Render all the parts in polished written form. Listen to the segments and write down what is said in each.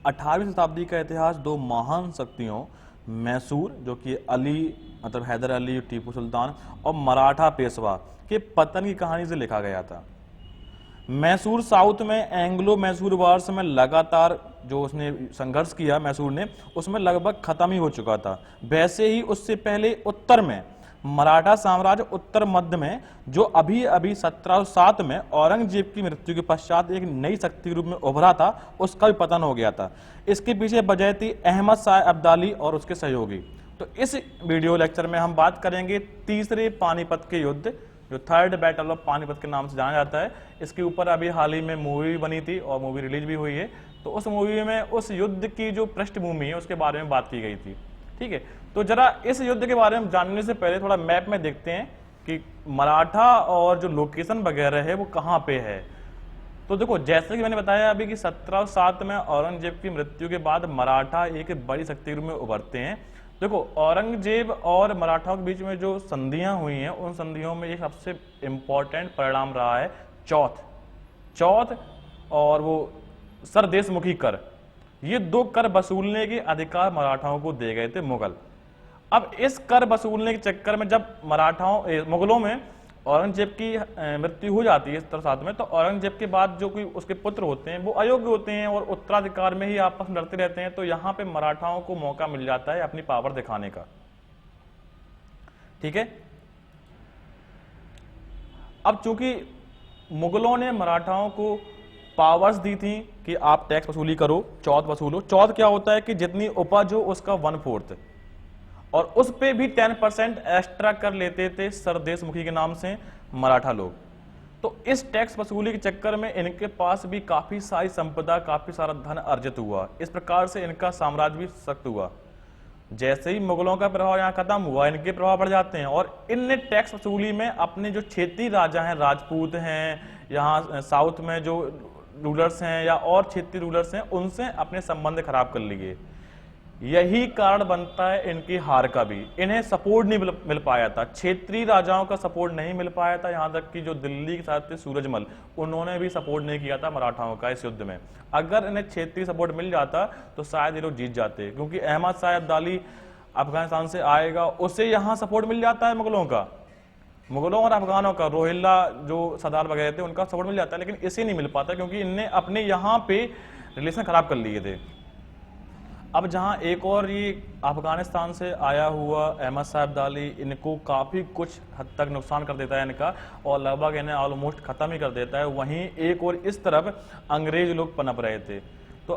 18वीं शताब्दी का इतिहास दो महान शक्तियों मैसूर जो कि अली मतलब हैदर अली टीपू सुल्तान और मराठा पेशवा के पतन की कहानी से लिखा गया था। मैसूर साउथ में एंग्लो मैसूर वार्स में लगातार जो उसने संघर्ष किया मैसूर ने, उसमें लगभग खत्म ही हो चुका था। वैसे ही उससे पहले उत्तर में मराठा साम्राज्य उत्तर मध्य में जो अभी अभी 1707 में औरंगजेब की मृत्यु के पश्चात एक नई शक्ति के रूप में उभरा था, उसका भी पतन हो गया था। इसके पीछे वजह थी अहमद शाह अब्दाली और उसके सहयोगी। तो इस वीडियो लेक्चर में हम बात करेंगे तीसरे पानीपत के युद्ध, जो थर्ड बैटल ऑफ पानीपत के नाम से जाना जाता है। इसके ऊपर अभी हाल ही में मूवी भी बनी थी और मूवी रिलीज भी हुई है। तो उस मूवी में उस युद्ध की जो पृष्ठभूमि है उसके बारे में बात की गई थी। ठीक है, तो जरा इस युद्ध के बारे में जानने से पहले थोड़ा मैप में देखते हैं कि मराठा और जो लोकेशन वगैरह है वो कहाँ पे है। तो देखो, जैसे कि मैंने बताया अभी कि 1707 में औरंगजेब की मृत्यु के बाद मराठा एक बड़ी शक्ति के रूप में उभरते हैं। देखो, औरंगजेब और मराठाओं के बीच में जो संधियां हुई हैं, उन संधियों में एक सबसे इंपॉर्टेंट परिणाम रहा है चौथ और वो सरदेशमुखी कर। ये दो कर वसूलने के अधिकार मराठाओं को दे गए थे मुगल। अब इस कर वसूलने के चक्कर में जब मुगलों में औरंगजेब की मृत्यु हो जाती है 1707 में, तो औरंगजेब के बाद जो कोई उसके पुत्र होते हैं वो अयोग्य होते हैं और उत्तराधिकार में ही आपस में लड़ते रहते हैं। तो यहाँ पे मराठाओं को मौका मिल जाता है अपनी पावर दिखाने का। ठीक है, अब चूंकि मुगलों ने मराठाओं को पावर्स दी थी कि आप टैक्स वसूली करो, चौथ वसूलो। चौथ क्या होता है कि जितनी उपज हो उसका 1/4 और उस पे भी 10% एक्स्ट्रा कर लेते थे सरदेशमुखी के नाम से मराठा लोग। तो इस टैक्स वसूली के चक्कर में इनके पास भी काफी सारी संपदा, काफी सारा धन अर्जित हुआ। इस प्रकार से इनका साम्राज्य भी सख्त हुआ। जैसे ही मुगलों का प्रभाव यहाँ खत्म हुआ, इनके प्रभाव बढ़ जाते हैं और इनने टैक्स वसूली में अपने जो क्षेत्रीय राजा हैं, राजपूत हैं, यहाँ साउथ में जो रूलर्स हैं या और क्षेत्रीय रूलर्स हैं, उनसे अपने संबंध खराब कर लिए। यही कारण बनता है इनकी हार का भी। इन्हें सपोर्ट नहीं मिल पाया था, क्षेत्रीय राजाओं का सपोर्ट नहीं मिल पाया था। यहाँ तक कि जो दिल्ली के साथ थे सूरजमल, उन्होंने भी सपोर्ट नहीं किया था मराठाओं का इस युद्ध में। अगर इन्हें क्षेत्रीय सपोर्ट मिल जाता तो शायद ये लोग जीत जाते, क्योंकि अहमद शाह अब्दाली अफगानिस्तान से आएगा, उससे यहाँ सपोर्ट मिल जाता है मुगलों का, मुगलों और अफगानों का, रोहिल्ला जो सरदार वगैरह थे उनका सपोर्ट मिल जाता है। लेकिन इसे नहीं मिल पाता क्योंकि इनने अपने यहाँ पे रिलेशन खराब कर लिए थे। अब जहां एक और ये अफगानिस्तान से आया हुआ अहमद शाह अब्दाली इनको काफ़ी कुछ हद तक नुकसान कर देता है इनका, और लगभग इन्हें ऑलमोस्ट ख़त्म ही कर देता है। वहीं एक और इस तरफ अंग्रेज लोग पनप रहे थे। तो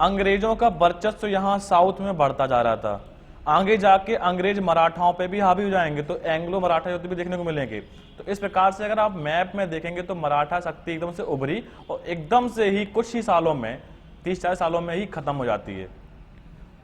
अंग्रेजों का वर्चस्व यहाँ साउथ में बढ़ता जा रहा था। आगे जाके अंग्रेज मराठाओं पे भी हावी हो जाएंगे, तो एंग्लो मराठा युद्ध भी देखने को मिलेंगे। तो इस प्रकार से अगर आप मैप में देखेंगे तो मराठा शक्ति एकदम से उभरी और एकदम से ही कुछ ही सालों में, 30-40 सालों में ही खत्म हो जाती है।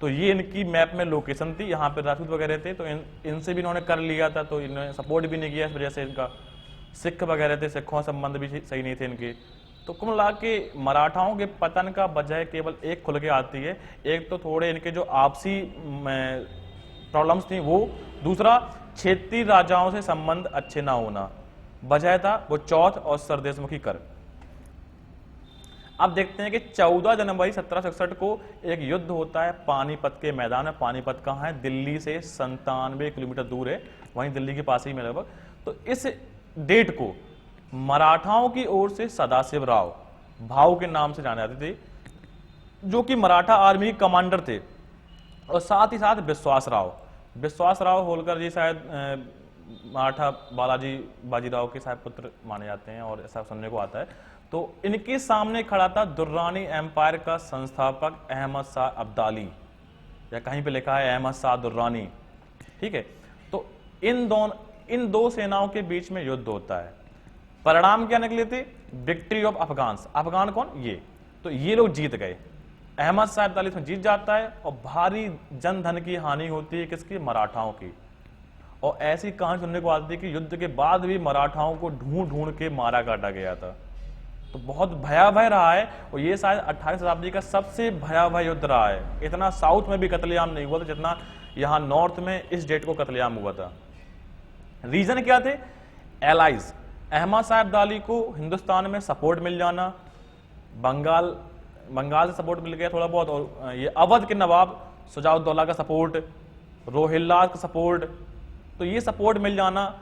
तो ये इनकी मैप में लोकेशन थी। यहाँ पे राजपूत वगैरह थे, तो इनसे भी इन्होंने कर लिया था, तो इन्होंने सपोर्ट भी नहीं किया। इस वजह से इनका सिख वगैरह थे, सिखों संबंध भी सही नहीं थे इनके। तो कुल मिला के मराठाओं के पतन का वजह केवल एक खुल के आती है। एक तो थोड़े इनके जो आपसी प्रॉब्लम्स थी वो, दूसरा क्षेत्रीय राजाओं से संबंध अच्छे ना होना, वजह था वो चौथ और सरदेशमुखी कर। अब देखते हैं कि 14 जनवरी 1761 को एक युद्ध होता है पानीपत के मैदान में। पानीपत कहाँ है? दिल्ली से 97 किलोमीटर दूर है, वहीं दिल्ली के पास ही में लगभग। तो इस डेट को मराठाओं की ओर से सदाशिव राव भाऊ के नाम से जाने जाते थे, जो कि मराठा आर्मी के कमांडर थे, और साथ ही साथ विश्वास राव होलकर जी शायद मराठा बाजीराव के शायद पुत्र माने जाते हैं, और ऐसा सुनने को आता है। तो इनके सामने खड़ा था दुर्रानी एम्पायर का संस्थापक अहमद शाह अब्दाली, या कहीं पे लिखा है अहमद शाह दुर्रानी। ठीक है, तो इन दो सेनाओं के बीच में युद्ध होता है। परिणाम क्या निकले थे? Victory of Afghans. अफगान कौन? ये। तो ये लोग जीत गए, अहमद शाह अब्दाली इसमें जीत जाता है, और भारी जन धन की हानि होती है किसकी? मराठाओं की। और ऐसी कहानी सुनने को आती है कि युद्ध के बाद भी मराठाओं को ढूंढ ढूंढ के मारा काटा गया था। तो बहुत भयावह रहा है, और ये शायद 18वीं शताब्दी का सबसे भयावह युद्ध रहा है। इतना साउथ में भी कत्लेआम नहीं हुआ था जितना यहाँ नॉर्थ में इस डेट को कत्लेआम हुआ था। रीजन क्या थे? एलाइज। अहमद शाह अब्दाली को हिंदुस्तान में सपोर्ट मिल जाना, बंगाल बंगाल से सपोर्ट मिल गया थोड़ा बहुत, और ये अवध के नवाब शुजाउद्दौला का सपोर्ट, रोहिल्ला का सपोर्ट, तो ये सपोर्ट मिल जाना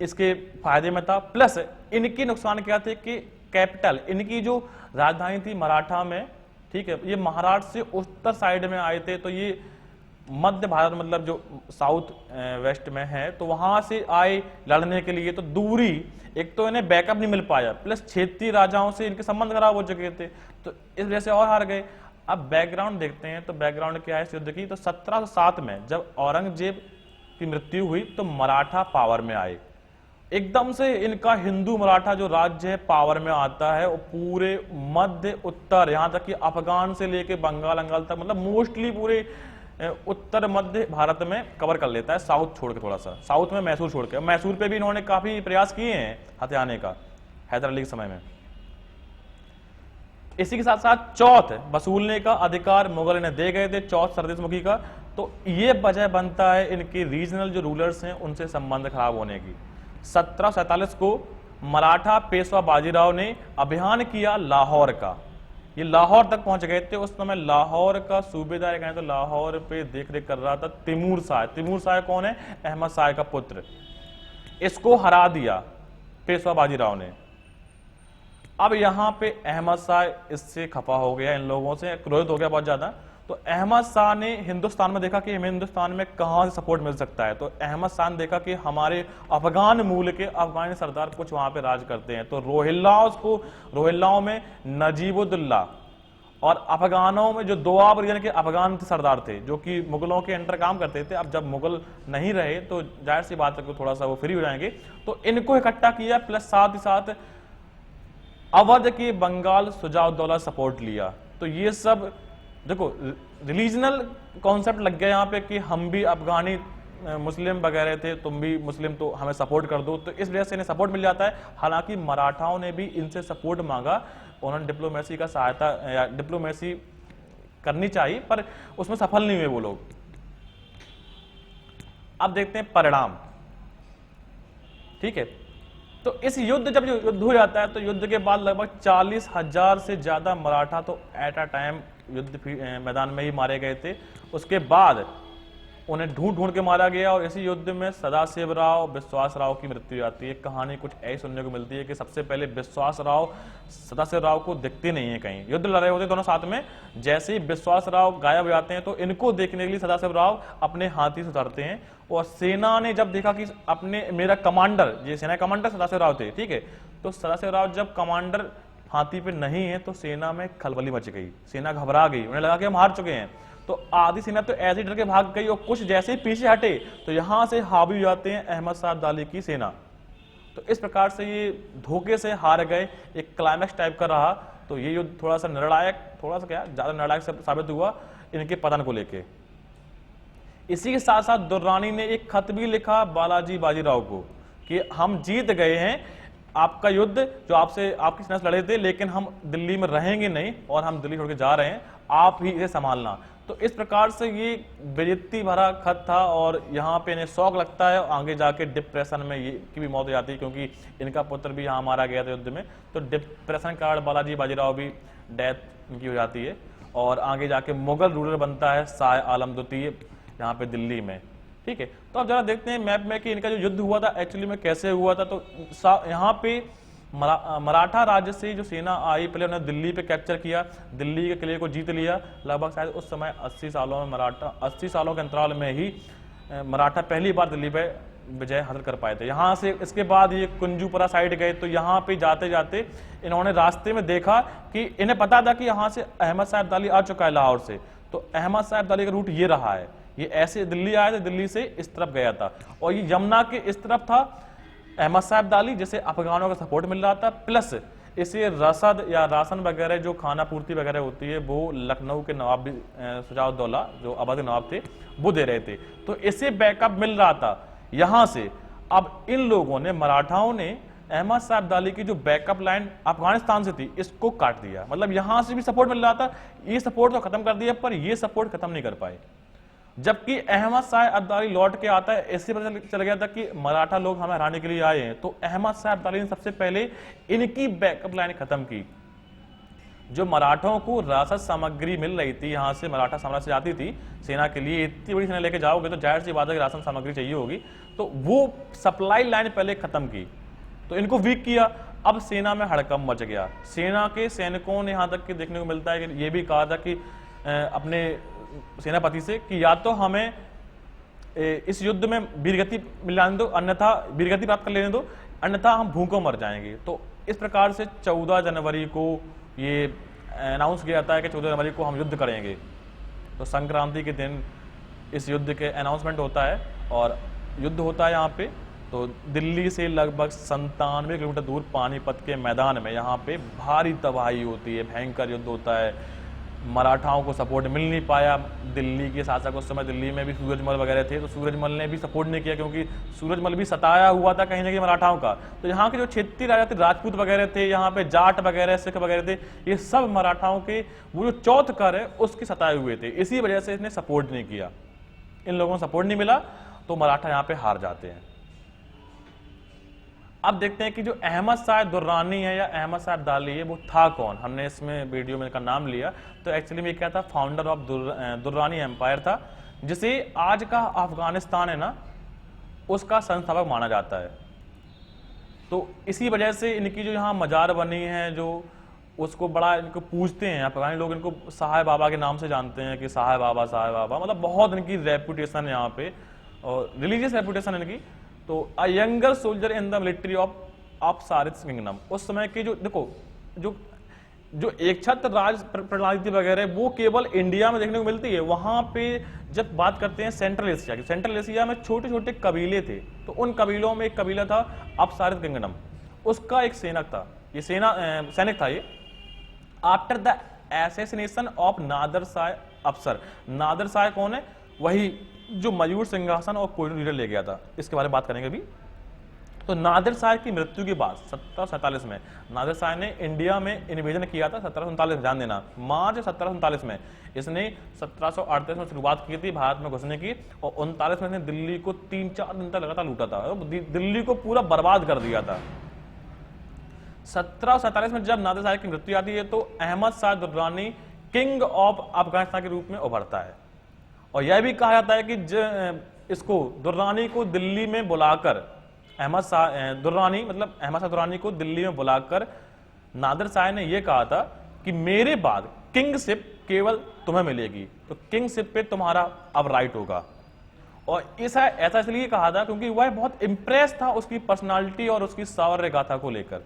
इसके फायदे में था। प्लस इनके नुकसान क्या थे कि कैपिटल, इनकी जो राजधानी थी मराठा में, ठीक है, ये महाराष्ट्र से उत्तर साइड में आए थे, तो ये मध्य भारत मतलब जो साउथ वेस्ट में है, तो वहां से आए लड़ने के लिए, तो दूरी, एक तो इन्हें बैकअप नहीं मिल पाया, प्लस क्षेत्रीय राजाओं से इनके संबंध खराब हो चुके थे, तो इस वजह से और हार गए। अब बैकग्राउंड देखते हैं, तो बैकग्राउंड क्या है इस युद्ध की, तो 1707 में जब औरंगजेब की मृत्यु हुई तो मराठा पावर में आए, एकदम से इनका हिंदू मराठा जो राज्य है पावर में आता है, और पूरे मध्य उत्तर यहां तक कि अफगान से लेके बंगाल अंगाल तक, मतलब मोस्टली पूरे उत्तर मध्य भारत में कवर कर लेता है, साउथ छोड़ के, थोड़ा सा साउथ में मैसूर छोड़ के। मैसूर पे भी इन्होंने काफी प्रयास किए हैं हथियाने का हैदर अली के समय में। इसी के साथ साथ चौथ वसूलने का अधिकार मुगल इन्हें दे गए थे, चौथ सरदेशमुखी का, तो ये वजह बनता है इनके रीजनल जो रूलर्स हैं उनसे संबंध खराब होने की। 1747 को मराठा पेशवा बाजीराव ने अभियान किया लाहौर का, ये लाहौर तक पहुंच गए थे। उस समय लाहौर का सूबेदार कहें तो लाहौर पे देख रेख कर रहा था तिमूर शाह। तिमूर शाह कौन है? अहमद शाह का पुत्र। इसको हरा दिया पेशवा बाजीराव ने। अब यहां पे अहमद शाह इससे खफा हो गया, इन लोगों से क्रोधित हो गया बहुत ज्यादा। तो अहमद शाह ने हिंदुस्तान में देखा कि हमें हिंदुस्तान में कहां से सपोर्ट मिल सकता है, तो अहमद शाह ने देखा कि हमारे अफगान मूल के अफगानी सरदार कुछ वहां पे राज करते हैं, तो रोहिल्लाओं में नजीबुद्दौला और अफगानों में जो दोआब रीजन के अफगान सरदार थे जो कि मुगलों के अंडर काम करते थे। अब जब मुगल नहीं रहे तो जाहिर सी बात है कि थोड़ा सा वो फ्री हो जाएंगे, तो इनको इकट्ठा किया, प्लस साथ ही साथ अवध के बंगाल शुजाउद्दौला सपोर्ट लिया। तो ये सब देखो रिलीजनल कॉन्सेप्ट लग गया यहाँ पे कि हम भी अफगानी मुस्लिम वगैरह थे, तुम भी मुस्लिम, तो हमें सपोर्ट कर दो, तो इस वजह से इन्हें सपोर्ट मिल जाता है। हालांकि मराठाओं ने भी इनसे सपोर्ट मांगा, उन्होंने डिप्लोमेसी का सहायता या डिप्लोमेसी करनी चाहिए, पर उसमें सफल नहीं हुए वो लोग। अब देखते हैं परिणाम, ठीक है। तो इस युद्ध जब युद्ध हो जाता है तो युद्ध के बाद लगभग 40,000 से ज्यादा मराठा तो एट अ टाइम युद्ध मैदान में ही मारे गए थे। उसके बाद उन्हें ढूंढ ढूंढ के मारा गया, और इसी युद्ध में सदाशिवराव विश्वासराव की मृत्यु आती है। कहानी कुछ ऐसी सुनने को मिलती है कि सबसे पहले विश्वासराव सदाशिवराव को दिखते नहीं है कहीं, युद्ध लड़ रहे होते दोनों साथ में, जैसे ही विश्वासराव गायब हो जाते हैं तो इनको देखने के लिए सदाशिवराव अपने हाथी से उतरते हैं, और सेना ने जब देखा कि अपने मेरा कमांडर, ये सेना कमांडर सदाशिवराव थे, ठीक है, तो सदाशिवराव जब कमांडर हाथी पे नहीं है तो सेना में खलबली मच गई, सेना घबरा गई, उन्हें लगा कि हम हार चुके हैं। तो आधी सेना तो ऐसे डर के भाग गई, और कुछ जैसे ही पीछे हटे तो यहां से हावी हो जाते हैं अहमद शाह अब्दाली की सेना। तो इस प्रकार से ये धोखे से हार गए, एक क्लाइमैक्स टाइप का रहा। तो ये युद्ध थोड़ा सा निर्णायक, थोड़ा सा क्या ज्यादा निर्णायक साबित हुआ इनके पतन को लेके। इसी के साथ साथ दुर्रानी ने एक खत भी लिखा बालाजी बाजीराव को कि हम जीत गए हैं आपका युद्ध, जो आपसे आपकी सेना से लड़े थे, लेकिन हम दिल्ली में रहेंगे नहीं और हम दिल्ली छोड़ के जा रहे हैं, आप ही इसे संभालना। तो इस प्रकार से ये बेइज्जती भरा खत था, और यहाँ पे इन्हें शौक लगता है, आगे जाके डिप्रेशन में ये की भी मौत हो जाती है, क्योंकि इनका पुत्र भी यहाँ मारा गया था युद्ध में। तो डिप्रेशन के कारण बालाजी बाजीराव भी डेथ इनकी हो जाती है, और आगे जाके मुगल रूलर बनता है शाह आलम द्वितीय यहाँ पे दिल्ली में, ठीक है। तो अब जरा देखते हैं मैप में कि इनका जो युद्ध हुआ था एक्चुअली में कैसे हुआ था। तो यहाँ पे मराठा राज्य से जो सेना आई, पहले उन्होंने दिल्ली पे कैप्चर किया, दिल्ली के किले को जीत लिया। लगभग शायद उस समय 80 सालों में 80 सालों के अंतराल में ही मराठा पहली बार दिल्ली पे विजय हासिल कर पाए थे। यहाँ से इसके बाद ये कुंजूपुरा साइड गए, तो यहाँ पे जाते जाते इन्होंने रास्ते में देखा कि इन्हें पता था कि यहाँ से अहमद शाह अब्दाली आ चुका है लाहौर से, तो अहमद शाह अब्दाली का रूट ये रहा है, ये ऐसे दिल्ली आया था, दिल्ली से इस तरफ गया था, और ये यमुना के इस तरफ था अहमद शाह अब्दाली, जिसे अफगानों का सपोर्ट मिल रहा था, प्लस इसे रसद या राशन वगैरह जो खाना पूर्ति वगैरह होती है वो लखनऊ के नवाब भी शुजाउद्दौला जो अवध के नवाब थे वो दे रहे थे, तो इसे बैकअप मिल रहा था यहां से। अब इन लोगों ने, मराठाओं ने अहमद शाह अब्दाली की जो बैकअप लाइन अफगानिस्तान से थी इसको काट दिया, मतलब यहां से भी सपोर्ट मिल रहा था, ये सपोर्ट तो खत्म कर दिया, पर ये सपोर्ट खत्म नहीं कर पाए। जबकि अहमद शाह अब्दाली लौट के आता है, ऐसे पता चल गया था कि मराठा लोग हमें हराने के लिए आए हैं, तो अहमद शाह अब्दाली ने सबसे पहले इनकी बैकअप लाइन खत्म की। जो मराठों को रासद सामग्री मिल रही थी, यहाँ से मराठा साम्राज्य से आती थी सेना के लिए, इतनी बड़ी सेना लेके जाओगे तो जाहिर सी बात है कि राशन सामग्री चाहिए होगी, तो वो सप्लाई लाइन पहले खत्म की, तो इनको वीक किया। अब सेना में हड़कंप मच गया। सेना के सैनिकों ने यहाँ तक कि देखने को मिलता है कि ये भी कहा था कि अपने सेनापति से कि या तो हमें इस युद्ध में वीरगति मिलाने दो, अन्यथा वीरगति प्राप्त कर लेने दो, अन्यथा हम भूखों मर जाएंगे। तो इस प्रकार से 14 जनवरी को ये अनाउंस किया जाता है कि 14 जनवरी को हम युद्ध करेंगे। तो संक्रांति के दिन इस युद्ध के अनाउंसमेंट होता है और युद्ध होता है यहाँ पे। तो दिल्ली से लगभग 97 किलोमीटर दूर पानीपत के मैदान में यहाँ पे भारी तबाही होती है, भयंकर युद्ध होता है। मराठाओं को सपोर्ट मिल नहीं पाया। दिल्ली के शासक उस समय दिल्ली में भी सूरजमल वगैरह थे, तो सूरजमल ने भी सपोर्ट नहीं किया, क्योंकि सूरजमल भी सताया हुआ था कहीं ना कहीं मराठाओं का। तो यहाँ के जो क्षेत्रीय राजा थे, राजपूत वगैरह थे, यहाँ पे जाट वगैरह, सिख वगैरह थे, ये सब मराठाओं के वो जो चौथ कर है उसके सताए हुए थे। इसी वजह से इसने सपोर्ट नहीं किया, इन लोगों को सपोर्ट नहीं मिला, तो मराठा यहाँ पे हार जाते हैं। अब देखते हैं कि जो अहमद शाह दुर्रानी है या अहमद शाह अब्दाली है, वो था कौन। हमने इसमें वीडियो में इसका नाम लिया, तो एक्चुअली में क्या था, फाउंडर ऑफ दुर्रानी एम्पायर था, जिसे आज का अफगानिस्तान है ना, उसका संस्थापक माना जाता है। तो इसी वजह से इनकी जो यहाँ मजार बनी है, जो उसको बड़ा इनको पूजते हैं अफगानी लोग, इनको साहेब बाबा के नाम से जानते हैं कि साहेब बाबा, मतलब बहुत इनकी रेपुटेशन है यहाँ पे, और रिलीजियस रेपुटेशन इनकी। तो a younger soldier in the military of अपसारित किंगडम, उस समय की जो देखो जो एक छत्र राज प्रणाली थी वगैरह, वो केवल इंडिया में देखने को मिलती है। वहां पे जब बात करते हैं सेंट्रल एशिया की, सेंट्रल एशिया में छोटे छोटे कबीले थे, तो उन कबीलों में एक कबीला था अपसारित किंगडम, उसका एक सैनिक था, ये सैनिक था ये। After the assassination of Nader Shah Afshar, Nader Shah कौन है, वही जो मयूर सिंहासन और कोहिनूर लीडर ले गया था, इसके बारे में बात करेंगे अभी। तो नादिर शाह की मृत्यु के बाद 1747 में नादिर शाह ने इंडिया में इन्वेजन किया था। 1747 ध्यान देना, मार्च 1747 में इसने 1738 में शुरुआत की थी भारत में घुसने की, और 39 में इसने दिल्ली को 3-4 दिन तक लगातार लूटा था, दिल्ली को पूरा बर्बाद कर दिया था। 1747 में जब नादिर शाह की मृत्यु आती है, तो अहमद शाह दुर्रानी किंग ऑफ अफगानिस्तान के रूप में उभरता है। और यह भी कहा जाता है कि इसको दुर्रानी को दिल्ली में बुलाकर, अहमद शाह दुर्रानी को दिल्ली में बुलाकर नादिर शाह ने यह कहा था कि मेरे बाद किंगशिप केवल तुम्हें मिलेगी, तो किंगशिप पे तुम्हारा अब राइट होगा। और ऐसा इसलिए कहा था क्योंकि वह बहुत इंप्रेस था उसकी पर्सनालिटी और उसकी शौर्य गाथा को लेकर,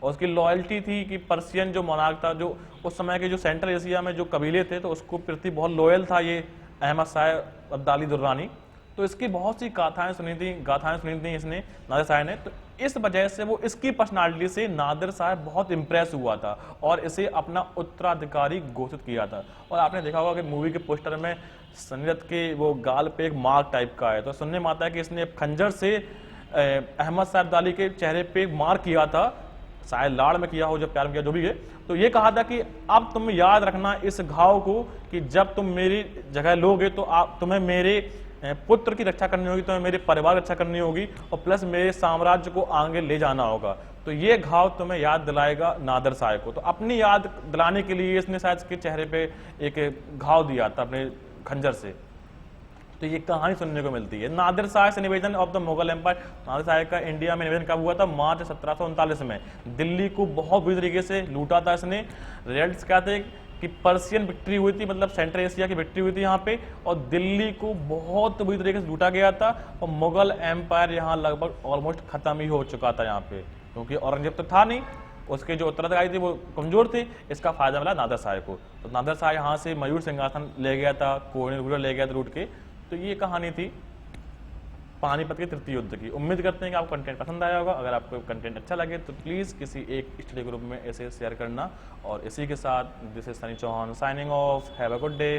और उसकी लॉयल्टी थी कि पर्शियन जो मोनार्क था, जो उस समय के जो सेंट्रल एशिया में जो कबीले थे, तो उसको प्रति बहुत लॉयल था ये अहमद शाह अब्दाली दुर्रानी। तो इसकी बहुत सी गाथाएं सुनी थी इसने, नादिर शाह ने। तो इस वजह से वो इसकी पर्सनालिटी से नादिर शाह बहुत इंप्रेस हुआ था और इसे अपना उत्तराधिकारी घोषित किया था। और आपने देखा होगा कि मूवी के पोस्टर में सनी दत्त के वो गाल पे एक मार्क टाइप का है, तो सुनने में आता है कि इसने खंजर से अहमद शाह अब्दाली के चेहरे पे मार्क किया था, शायद लाड़ में किया हो, जब प्यार में किया, जो भी है। तो ये कहा था कि अब तुम याद रखना इस घाव को कि जब तुम मेरी जगह लोगे तो तुम्हें मेरे पुत्र की रक्षा करनी होगी, तुम्हें मेरे परिवार की रक्षा करनी होगी, और प्लस मेरे साम्राज्य को आगे ले जाना होगा। तो ये घाव तुम्हें याद दिलाएगा नादिर शाह को। तो अपनी याद दिलाने के लिए इसने शायद इसके चेहरे पे एक घाव दिया था अपने खंजर से। तो ये कहानी सुनने को मिलती है। नादिर शाह से निवेदन of the Mughal empire, Nadir Shah का इंडिया में निवेदन कब हुआ था, मार्च 1739 में। दिल्ली को बहुत बुरी तरीके से लूटा था इसने। रिजल्ट्स क्या थे कि पर्शियन विक्ट्री हुई थी, मतलब सेंट्रल एशिया की विक्ट्री हुई थी यहाँ पे, और दिल्ली को बहुत बुरी तरीके से लूटा गया था, और मुगल एम्पायर यहाँ लगभग ऑलमोस्ट खत्म ही हो चुका था यहाँ पे, क्योंकि औरंगजेब तो था नहीं, उसके जो उत्तराधिकारी थे वो कमजोर थे। इसका फायदा मिला नादिर शाह को। तो नादिर शाह यहाँ से मयूर सिंहासन ले गया था, कोहिनूर ले गया था लूट के। तो ये कहानी थी पानीपत के तृतीय युद्ध की। उम्मीद करते हैं कि आपको कंटेंट पसंद आया होगा। अगर आपको कंटेंट अच्छा लगे तो प्लीज़ किसी एक स्टडी ग्रुप में इसे शेयर करना। और इसी के साथ this is Sunny Chauhan signing off, have a good day.